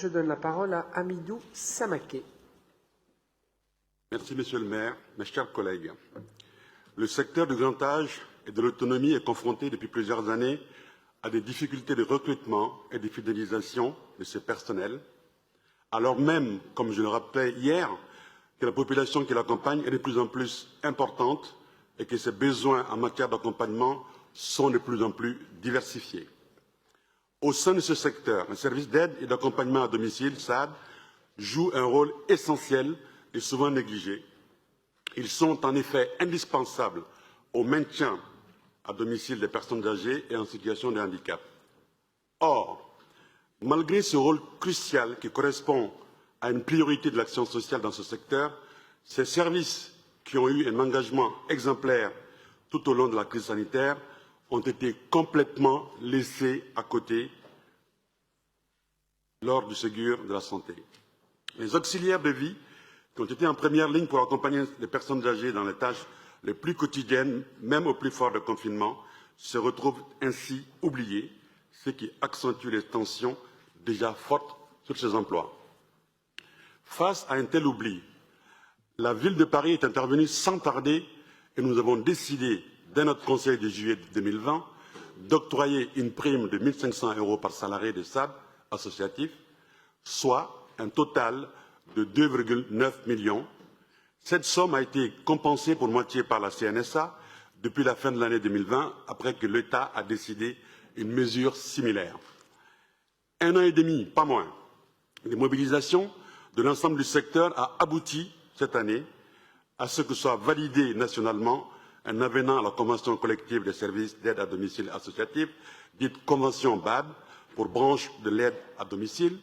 Je donne la parole à Hamidou Samaké. Merci, Monsieur le maire, mes chers collègues. Le secteur du grand âge et de l'autonomie est confronté depuis plusieurs années à des difficultés de recrutement et de fidélisation de ses personnels, alors même, comme je le rappelais hier, que la population qui l'accompagne est de plus en plus importante et que ses besoins en matière d'accompagnement sont de plus en plus diversifiés. Au sein de ce secteur, le service d'aide et d'accompagnement à domicile, SAD, joue un rôle essentiel et souvent négligé. Ils sont en effet indispensables au maintien à domicile des personnes âgées et en situation de handicap. Or, malgré ce rôle crucial qui correspond à une priorité de l'action sociale dans ce secteur, ces services qui ont eu un engagement exemplaire tout au long de la crise sanitaire ont été complètement laissés à côté lors du Ségur de la santé. Les auxiliaires de vie qui ont été en première ligne pour accompagner les personnes âgées dans les tâches les plus quotidiennes, même au plus fort de confinement, se retrouvent ainsi oubliés, ce qui accentue les tensions déjà fortes sur ces emplois. Face à un tel oubli, la ville de Paris est intervenue sans tarder et nous avons décidé, dès notre conseil de juillet 2020, d'octroyer une prime de 1 500 € par salarié de SAD associatif, soit un total de 2,9 millions. Cette somme a été compensée pour moitié par la CNSA depuis la fin de l'année 2020, après que l'État a décidé une mesure similaire. 1 an et demi, pas moins, de mobilisation de l'ensemble du secteur a abouti cette année à ce que soit validé nationalement un avenant à la Convention collective des services d'aide à domicile associatif, dite Convention BAD, pour branche de l'aide à domicile.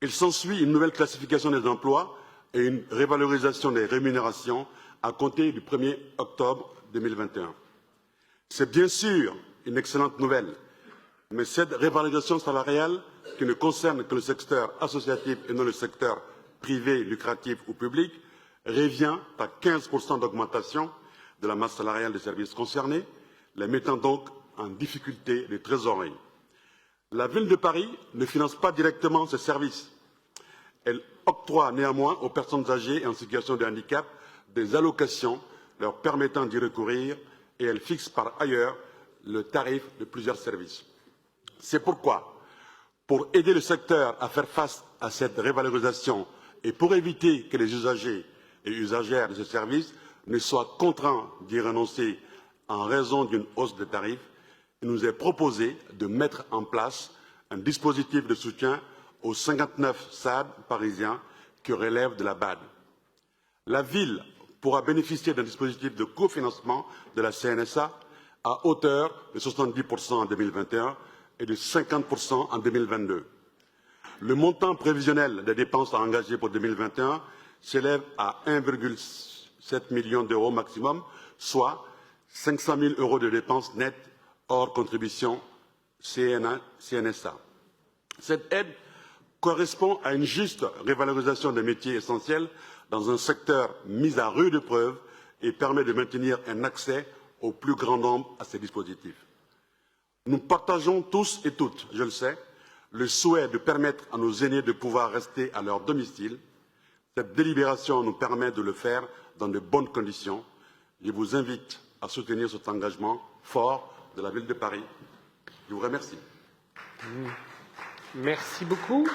Il s'ensuit une nouvelle classification des emplois et une révalorisation des rémunérations à compter du 1er octobre 2021. C'est bien sûr une excellente nouvelle, mais cette révalorisation salariale, qui ne concerne que le secteur associatif et non le secteur privé, lucratif ou public, revient à 15% d'augmentation de la masse salariale des services concernés, les mettant donc en difficulté de trésorerie. La ville de Paris ne finance pas directement ces services. Elle octroie néanmoins aux personnes âgées et en situation de handicap des allocations leur permettant d'y recourir et elle fixe par ailleurs le tarif de plusieurs services. C'est pourquoi, pour aider le secteur à faire face à cette révalorisation et pour éviter que les usagers et usagères de ce service ne soient contraints d'y renoncer en raison d'une hausse des tarifs, il nous est proposé de mettre en place un dispositif de soutien aux 59 SAD parisiens qui relèvent de la BAD. La ville pourra bénéficier d'un dispositif de cofinancement de la CNSA à hauteur de 70% en 2021 et de 50% en 2022. Le montant prévisionnel des dépenses à engager pour 2021 s'élève à 1,7 million d'euros maximum, soit 500 000 € de dépenses nettes hors contribution CNSA. Cette aide correspond à une juste révalorisation des métiers essentiels dans un secteur mis à rude épreuve et permet de maintenir un accès au plus grand nombre à ces dispositifs. Nous partageons tous et toutes, je le sais, le souhait de permettre à nos aînés de pouvoir rester à leur domicile. Cette délibération nous permet de le faire dans de bonnes conditions. Je vous invite à soutenir cet engagement fort de la ville de Paris. Je vous remercie. Merci beaucoup.